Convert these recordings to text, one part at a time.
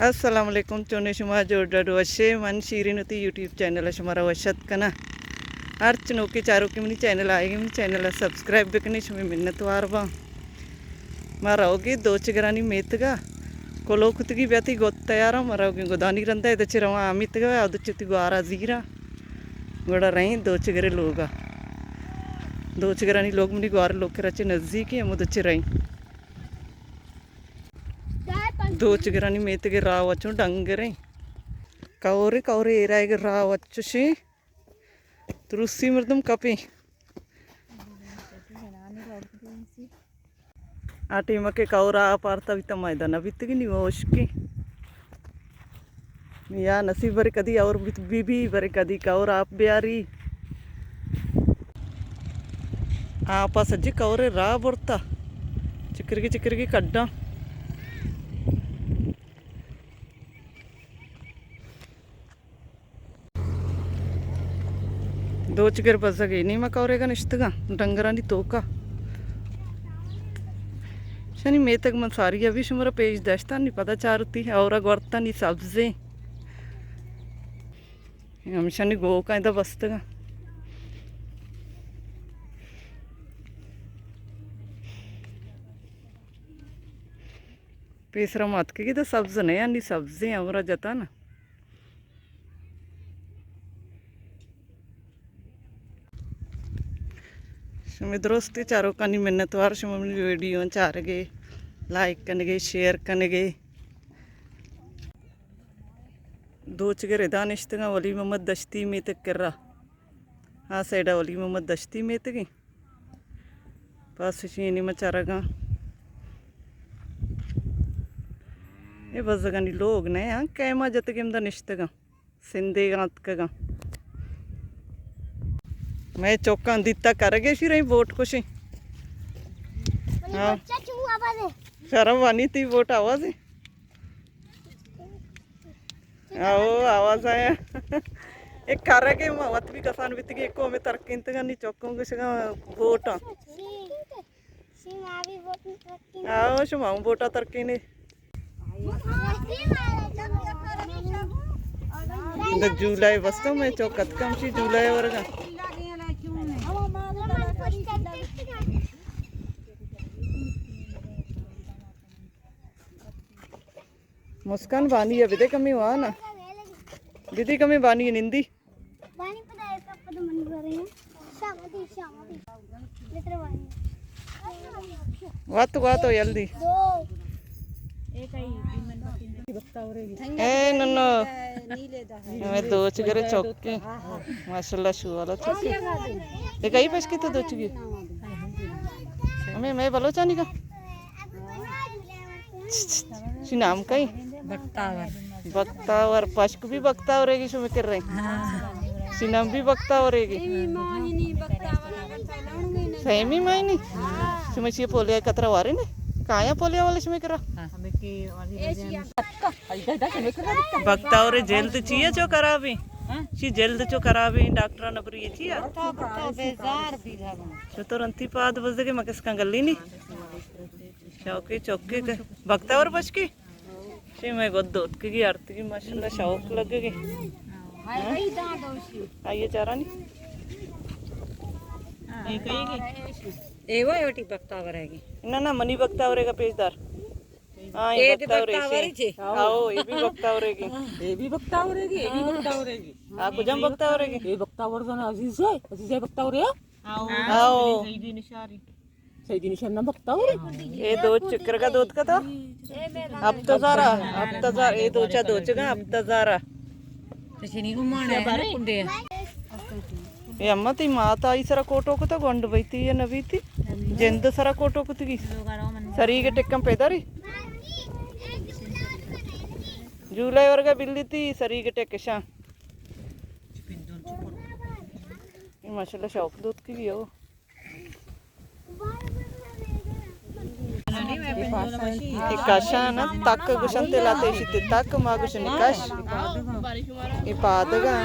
Assalamualaikum chone shuma joda washe man shirinati YouTube channel shumara washat kana arch no ke charo ke mini channel aayegi mini channel subscribe bekne shumi minnat warba maraogi dochgarani metga kolokutgi byati gottayara maraogi godani randa ida chirawa amitga aduchiti gwara zira goda rain dochgare loga dochgarani log mini gwar log kerache nazdik है मुदच्चे rain दोचगरानी मेतगे रावच्चु डंगरे कौरे कौरे एरायगे रावच्चुशी तुरुसी मर्दम कपी आटी मके कौरा पार्ता विता मैदान बितगी निवोशकी या नसीब बरे कदी और बीबी बरे कदी कौरा आप ब्यारी आपा सज्जी कौरे रा बोर्ता चिकरगी कड्डा दोचगर बसगे नहीं मकौरेगा निश्तगा डंगरानी तोका शनि मेतक मन सारी अभी शुमर पेज दश्ता नहीं पता चारुती और गोरता नहीं सब्जे हम शनि गो का इधर बस्तगा पेसरा मत के तो सब्ज नहीं आनी सब्जे और जता ना शुमे दोस्ती चारों का मिन्नत वार शुमे वीडियो चार गए लाइक करने गए शेयर करने गए दोचगर दानिश्तगा वली मोहम्मद दश्ती में तक कर रहा हाँ साइडा वली मोहम्मद दश्ती में तक पास चीनी मचारागा ये बस जगह लोग ने हाँ कैमा जतगे निश्तगा सिंधेगा अतकगा मैं चौका दिता कर गए शी रही वोट कुछ हाँ शर्म वानी थी वोट आवाज आओ आवाज आया एक कर गए मत भी कसान बीत गई एको में तरक्की नहीं चौकों कुछ वोट आओ शुमाऊ वोटा तरक्की ने जुलाई बस्तो मैं चौकत कम सी जुलाई वर्गा मुस्कान बानी है विदे कमी हुआ ना विधि कमी बानी है निंदी वातो जल्दी ए नन्नो मैं दो चिगरे चौके माशाल्लाह शू वाला चौके ये कई पेश की तो दो चिगी हमें मैं बलोचानी का शी नाम कई बक्तावर पश्क भी बक्तावर रहेगी शुमे कर रही सिनम भी बक्तावर रहेगी सही मायनी शुमे ची पोलिया कतरा वारे ने काया पोलिया वाले शुमे करा बक्तावर जल्द चाहिए जो करा भी शी जल्द जो करा भी डॉक्टर नबर ये चाहिए तो रंती पाद बस के मकस का गल्ली नहीं चौके चौके बक्तावर बचकी शी मैं गोद दूध की आरती की माशाल्लाह शौक लगेगी आइए चारा नहीं एवोटी बक्तावर है ना मनी बक्तावर का पेजदार हाँ ये बक्तावर आओ ये भी बक्तावर है ये भी बक्तावर है ये भी बक्तावर है हाँ कुछ हम बक्तावर है ये बक्तावर का अजीज है बक्तावर है आओ सही निशान ना बक्तावर ये दो चक्कर का दूध का था अब तो सारा ये दो चगा अब तो सारा चीनी को माने बारे कुंडे ये अम्मा ती माता ई सरा कोटो को तो गोंड बैठी है नबी थी जिंद सरा कोटो को थी सरी के टेक्कम पैदा री जुलाई वर्गा बिल्ली थी सरी के टेक शा माशाल्लाह शौक दूध की हो काशा ना तक गुशन तेलाते शिते तक मा गुशन काश ये पादगा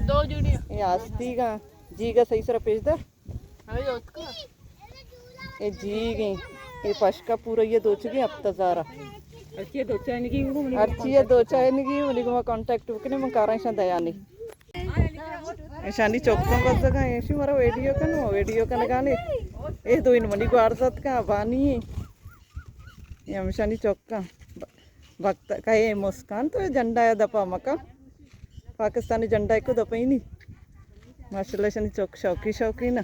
दो जुड़िया ये आस्ती का जी का सही सरा पेज दर ये जी गई ये पश का पूरा ये दो चुके अब तजारा अच्छी दो चाय की घूमने Archie do chain gi uni guma contact bukne mo karan shan dayani. Shani chokkan kodda ka eshi mara video kan gani. Do in mani guardat ka bani. Yam shani chokkan. Bakta kaye muskan to janda ya dapa maka. Pakistani janda ko dapa ini. Mashallah shani chok shauki na.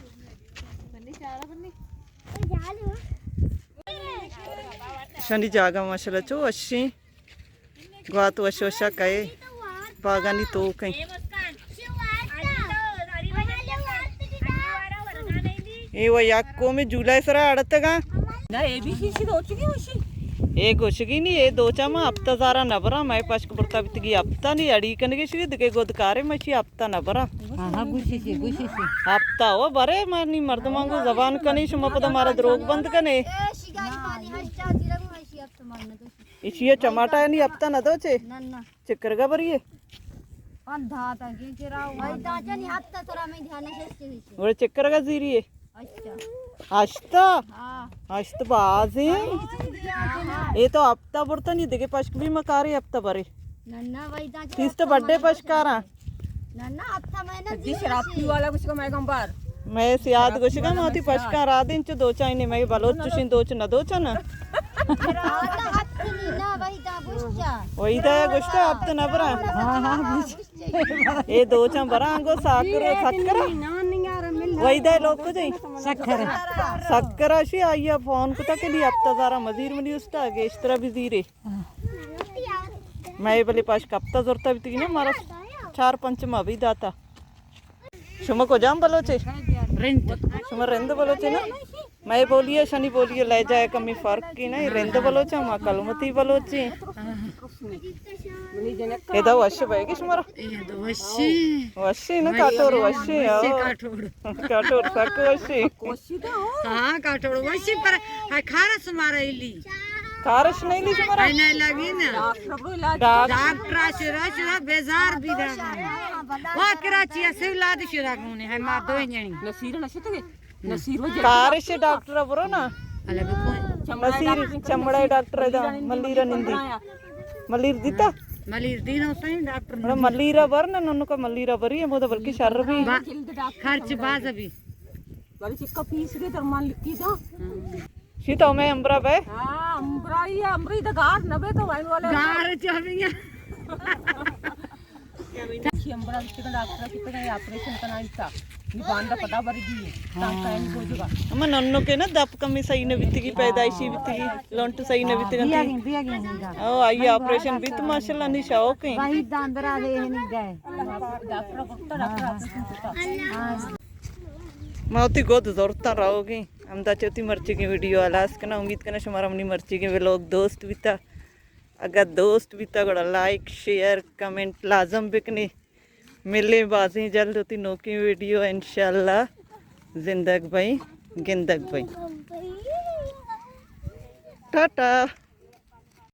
Shani jaga mashallah cho ashi. Guatu ashosha kaye. Bagani to kai. ये वो याको में जुलाई सरा अड़ता का ना ABC दो चुकी उसी एक गोशगी नहीं ये दो चामा हफ्ता सारा नबरा मैं पास को बर्ता बितगी हफ्ता नहीं अड़ी कने के शिगे दके गोद कारे मची हफ्ता नबरा हां गुशी हफ्ता वो बरे मारनी मर्द मांगो जबान कने शुमा पता मारा द्रोग बंद कने इसी टमाटा नहीं हफ्ता न दो चे चक्कर का बरी है अंधा ता के चिरा भाई ताजा नहीं हफ्ता तोरा में ध्यान से वो चक्कर का जीरी है अच्छा आश्ता हां आश्ता बाजी ये तो हफ्ता बर्ता नहीं देखे पश्क भी मकारे हफ्ता बरे नन्ना भाई ताजा तीस तो बर्थडे पश्कारा नन्ना हफ्ता महीना जी शराब पी वाला कुछ को मैं कंबार मैं सियाद गोशिका माती पश्का रात दिन च दो चाइने मैं बलोच चुशिन दो च न दो च न राता हफ्ता नहीं ना भाई ता बुझा वही दा गोश्ता हफ्ता न बरा हां ये दो च बरा अंगो सक्कर वही दा लोग को जाई सक्कर अशी आया फोन को तक लिए हफ्ता सारा मजीर मनी उसटा के इस तरह बिजीरे मैं बले पास हफ्ता जरता बितगी ना मारा 4-5 मा भी दाता शुमा को जाम बलोचे शुमा रेंद बलोचे ना मैं बोलिए शनि बोलिए ले जाए कमी फर्क की नहीं रेंद बलोचा मा कलमती बलोचे ये दा वश बैगे शुमारा वशी ना काटोर वशी काटोर सक वशी कोशी तो हाँ काटोड़ वैसे पर हाय खारा सुमारा इली कारश नहीं ली शुमारा नहीं लगी ना सब इलाज डॉक्टर शुरा बेजार भी रहा वहाँ कराची से इलाज शुरा कोने है मार दो जनी नसीर नशते नसीर वो कारश डॉक्टर बरो ना अलग कोई नसीर चमड़ा डॉक्टर दा मल्लीरा निंदी मल्लीर दीता मलीर दिन होता डॉक्टर ಮೇಡಮ್ ಮಲ್ಲೀರ ಬರ್ ನನ್ನಕ ಮಲ್ಲೀರ ಬರಿ ಎಂಬುದ ಬಲ್ಕಿ ಶರ್ರ ಬಿ खर्च बाज अभी बड़ी चिक्का पीस के दरमान लिखी था सीता में अंबरा बे हां अमरी द गार नबे तो वाइन वाले गार चबिया की अमरा के डॉक्टर कितने ऑपरेशन कराई था ये बांधा पता बरी दी ताका नहीं हो जाएगा ಅಮ್ಮ ನನ್ನಕೆ ನ ದಪ್ ಕಮ್ಮಿ ಸೈನ ಬಿತ್ತಿಗಿ पैदाइशी बितगी लंट सैन बितगी ओ आई ऑपरेशन बित माशाल्लाह नि शौक है भाई दांदरा दे नहीं गए डॉक्टर भक्त डॉक्टर ऑपरेशन करता मावती गोद जोरता रहोगी हमदा चौथी मर्ची की वीडियो आलास कना उम्मीद करना शुमारा अपनी मर्ची के व्लॉग दोस्त बिता अगर दोस्त बिता गड़ा लाइक शेयर कमेंट लाजम बिकनी मिले बाजी जल्द होती नोकी वीडियो इंशाल्लाह जिंदग भाई गिंदग भाई टाटा।